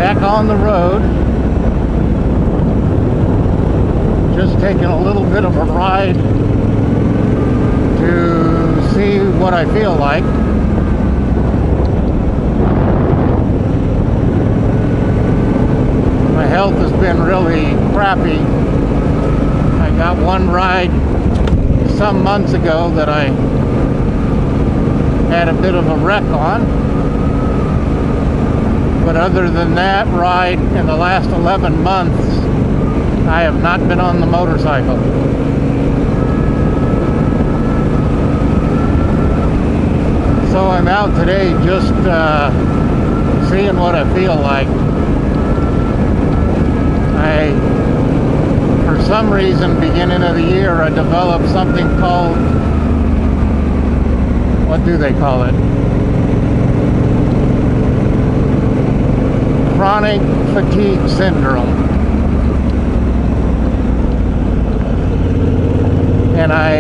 back on the road. Just taking a little bit of a ride to see what I feel like. My health has been really crappy. I got one ride some months ago that I had a bit of a wreck on. But other than that ride, in the last 11 months, I have not been on the motorcycle. So I'm out today just seeing what I feel like. For some reason, beginning of the year, I developed something called, what do they call it? Chronic fatigue syndrome. And I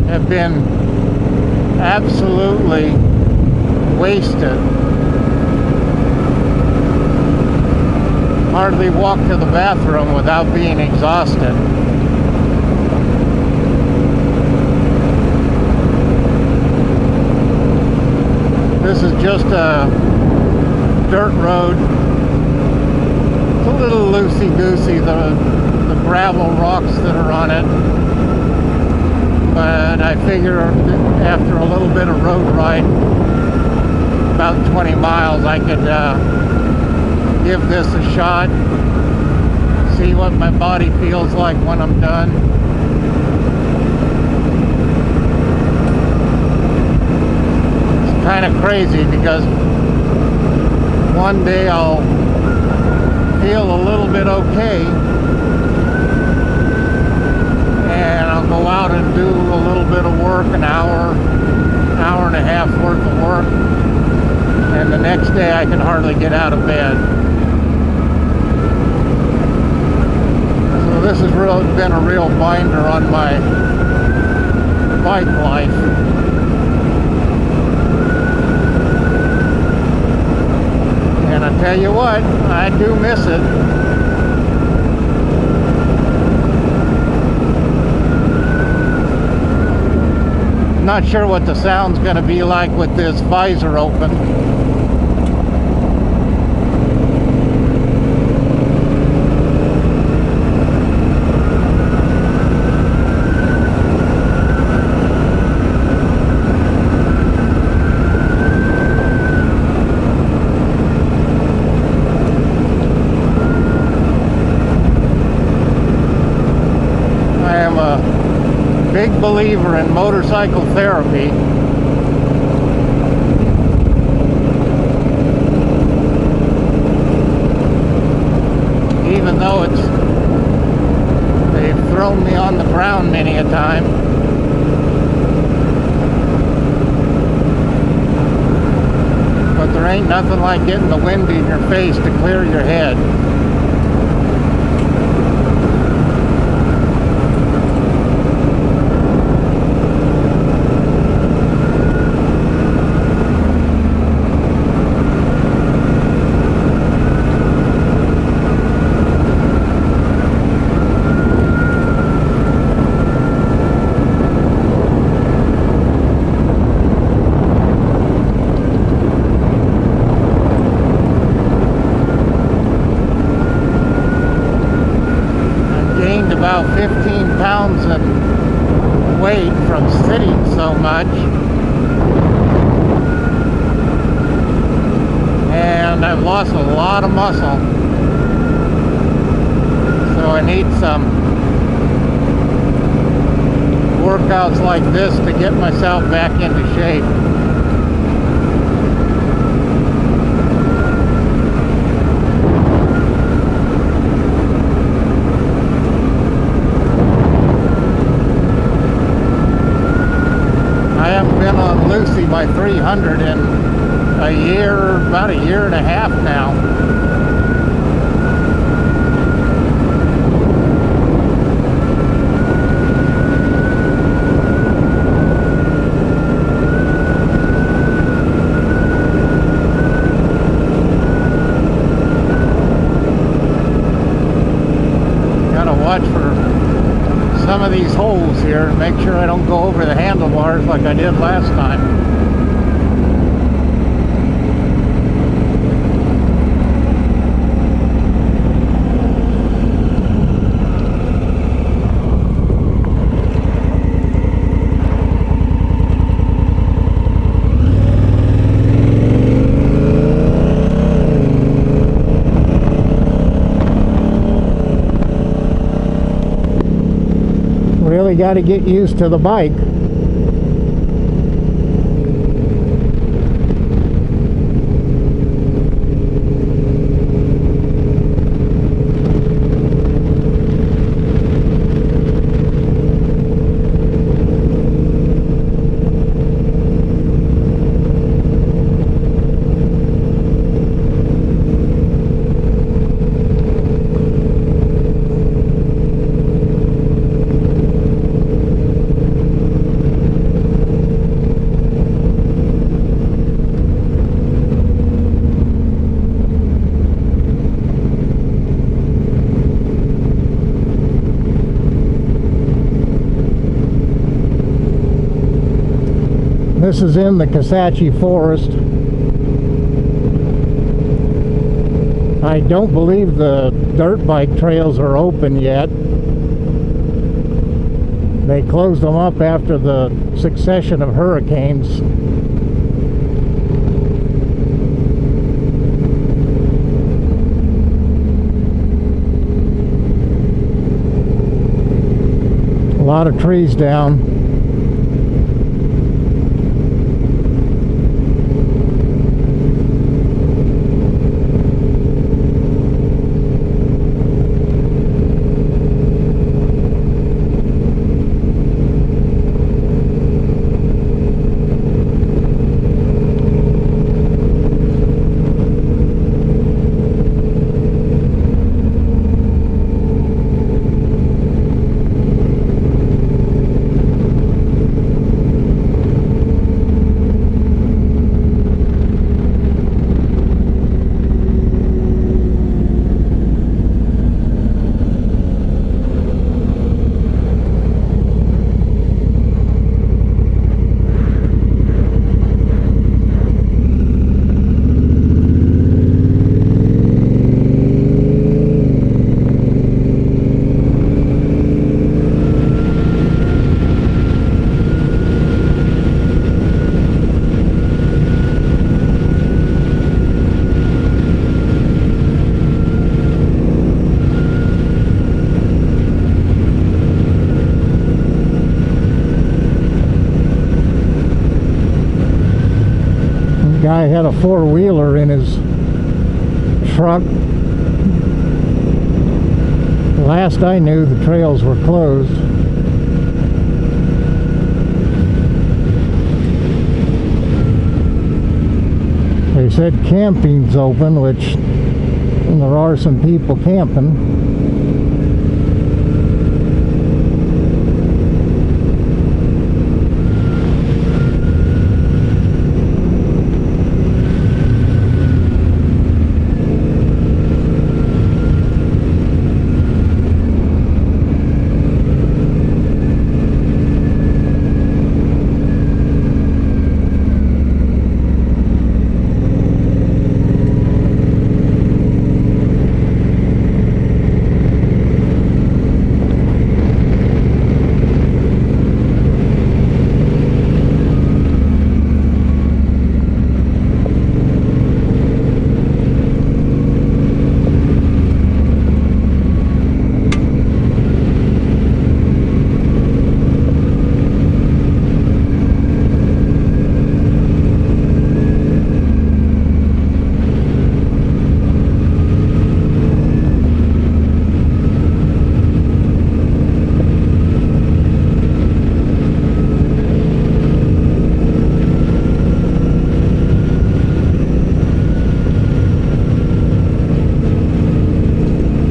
have been absolutely wasted. Hardly walk to the bathroom without being exhausted. This is just a dirt road. It's a little loosey-goosey, the gravel rocks that are on it. But I figure after a little bit of road ride, about 20 miles, I could give this a shot, see what my body feels like when I'm done. It's kind of crazy because one day I'll feel a little bit okay and I'll go out and do a little bit of work, an hour and a half worth of work, and the next day I can hardly get out of bed. This has really been a real binder on my bike life. And I tell you what, I do miss it. Not sure what the sound's going to be like with this visor open. Big believer in motorcycle therapy. Even though they've thrown me on the ground many a time. But there ain't nothing like getting the wind in your face to clear your head. About 15 pounds in weight from sitting so much, and I've lost a lot of muscle, so I need some workouts like this to get myself back into shape. Been on Lucy by 300 in about a year and a half now. like I did last time. Really got to get used to the bike. This is in the Kisatchie Forest. I don't believe the dirt bike trails are open yet. They closed them up after the succession of hurricanes. A lot of trees down. Guy had a four-wheeler in his truck. Last I knew, the trails were closed. They said camping's open, which there are some people camping.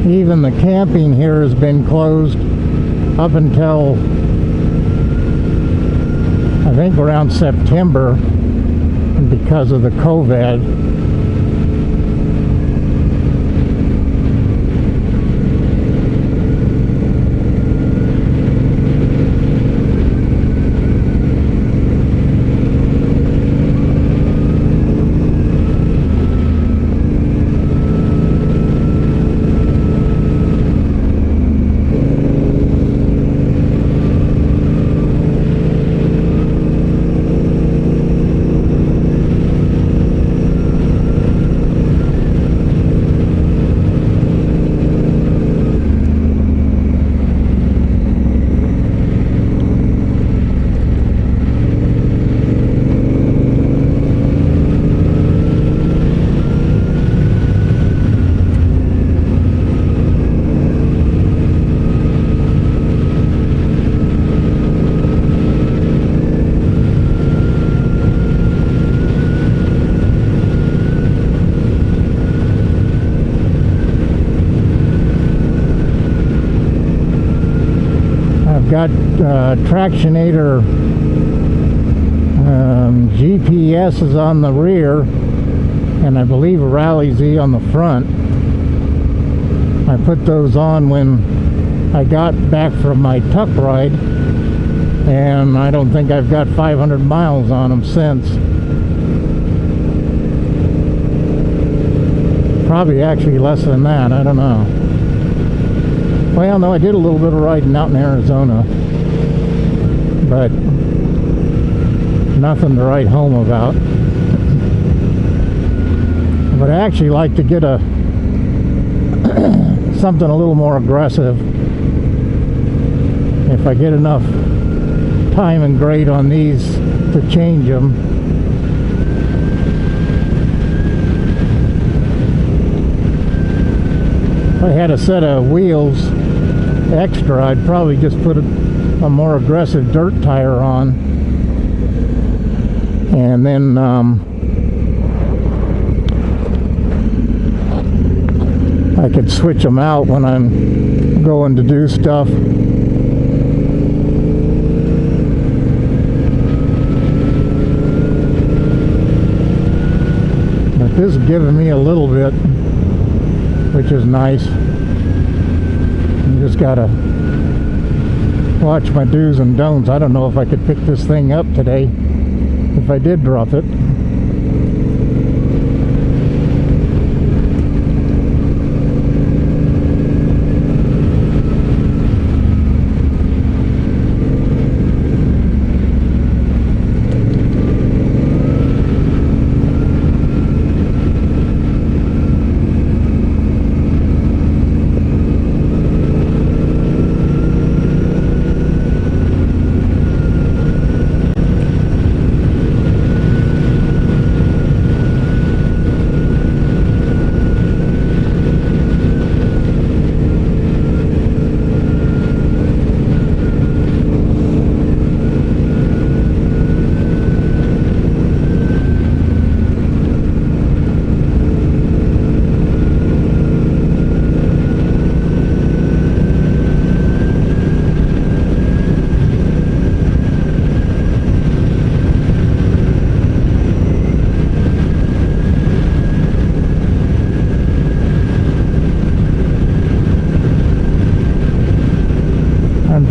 Even the camping here has been closed up until I think around September because of the COVID. got Tractionator GPS is on the rear, and I believe a Rally Z on the front. I put those on when I got back from my tuck ride, and I don't think I've got 500 miles on them since. Probably actually less than that, I don't know. Well, no, I did a little bit of riding out in Arizona, but nothing to write home about. But I actually like to get something a little more aggressive. If I get enough time and grade on these to change them. If I had a set of wheels extra, I'd probably just put a more aggressive dirt tire on, and then I could switch them out when I'm going to do stuff. But this is giving me a little bit, which is nice. You just gotta watch my do's and don'ts. I don't know if I could pick this thing up today if I did drop it.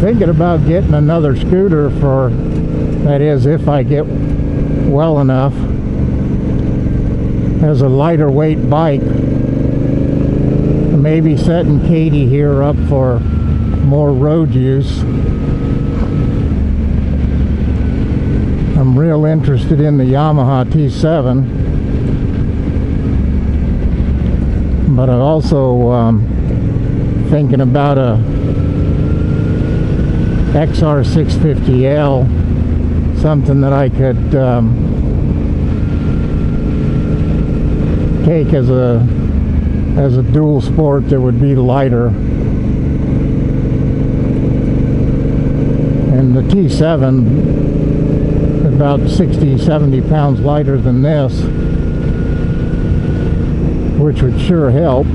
Thinking about getting another scooter for, that is, if I get well enough, as a lighter weight bike. Maybe setting Katie here up for more road use. I'm real interested in the Yamaha T7, but I'm also thinking about a XR650L, something that I could take as a dual sport that would be lighter. And the T7 about 60-70 pounds lighter than this, which would sure help.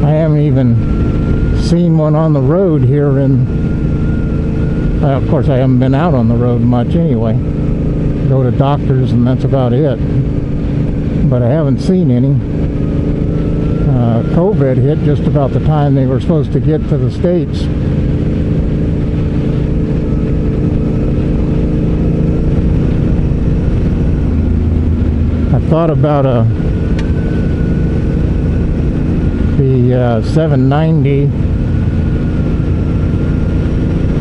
I haven't even seen one on the road here in, of course I haven't been out on the road much anyway. Go to doctors and that's about it. But I haven't seen any. COVID hit just about the time they were supposed to get to the States. I thought about the 790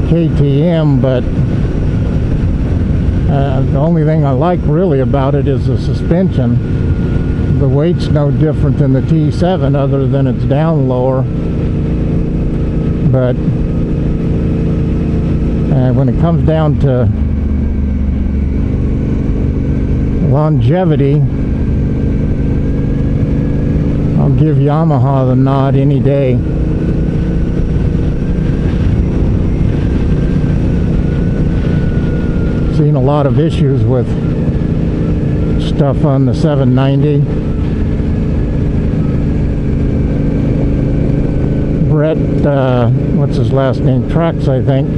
KTM, but the only thing I like really about it is the suspension. The weight's no different than the T7 other than it's down lower, but when it comes down to longevity, I'll give Yamaha the nod any day. Seen a lot of issues with stuff on the 790. Brett, what's his last name? Trex, I think.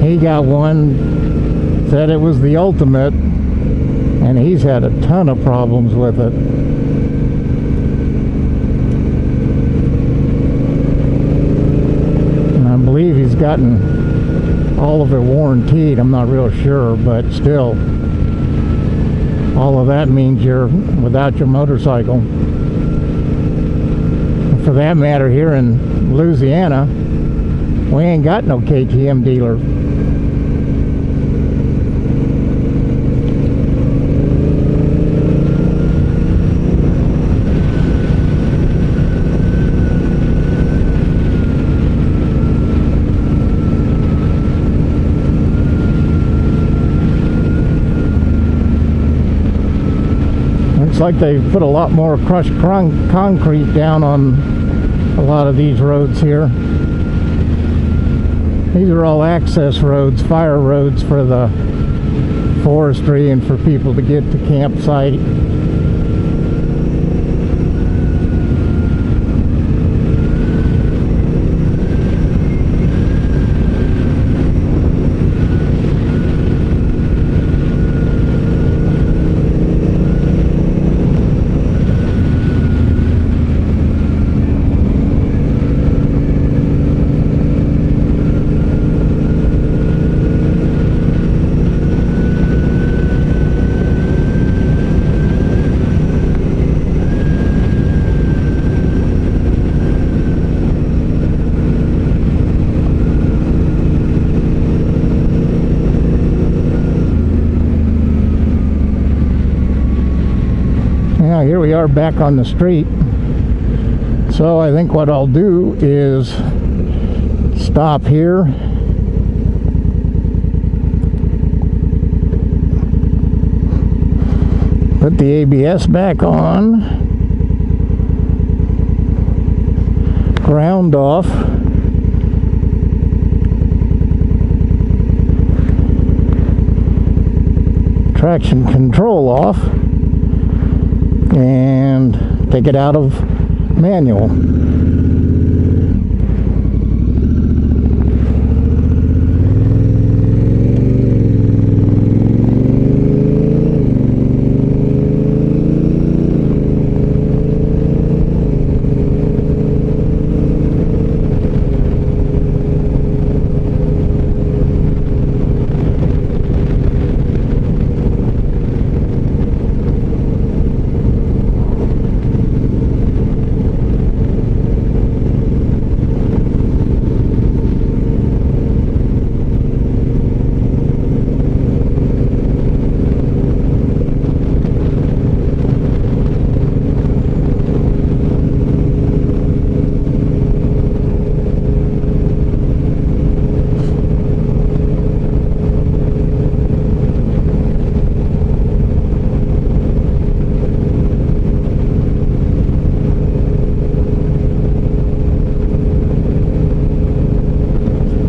He got one, said it was the ultimate, and he's had a ton of problems with it. And I believe he's gotten all of it warranted. I'm not real sure, but still, all of that means you're without your motorcycle. For that matter, here in Louisiana, we ain't got no KTM dealer. Looks like they put a lot more crushed concrete down on a lot of these roads here. These are all access roads, fire roads for the forestry and for people to get to campsite. Now here we are back on the street. So I think what I'll do is stop here, put the ABS back on, ground off, traction control off, and take it out of manual.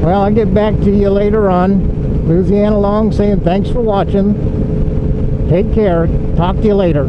Well, I'll get back to you later on. Louisiana Long saying thanks for watching. Take care. Talk to you later.